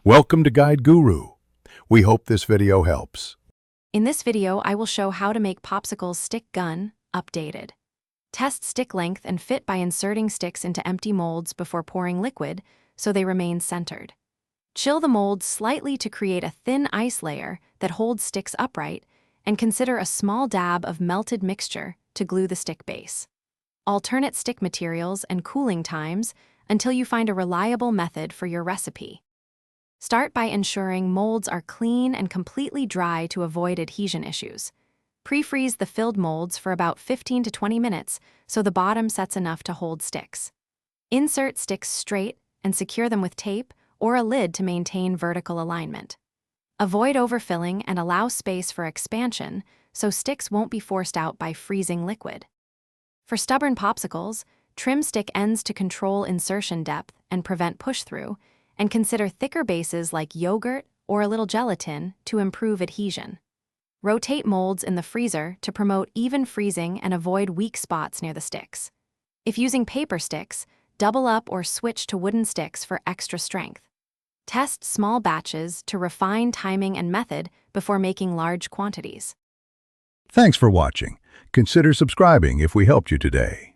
Welcome to Guide Guru. We hope this video helps. In this video, I will show how to make Popsicles Stick Gun updated. Test stick length and fit by inserting sticks into empty molds before pouring liquid so they remain centered. Chill the molds slightly to create a thin ice layer that holds sticks upright, and consider a small dab of melted mixture to glue the stick base. Alternate stick materials and cooling times until you find a reliable method for your recipe. Start by ensuring molds are clean and completely dry to avoid adhesion issues. Pre-freeze the filled molds for about 15 to 20 minutes so the bottom sets enough to hold sticks. Insert sticks straight and secure them with tape or a lid to maintain vertical alignment. Avoid overfilling and allow space for expansion so sticks won't be forced out by freezing liquid. For stubborn popsicles, trim stick ends to control insertion depth and prevent push-through, and consider thicker bases like yogurt or a little gelatin to improve adhesion. Rotate molds in the freezer to promote even freezing and avoid weak spots near the sticks. If using paper sticks, double up or switch to wooden sticks for extra strength. Test small batches to refine timing and method before making large quantities. Thanks for watching. Consider subscribing if we helped you today.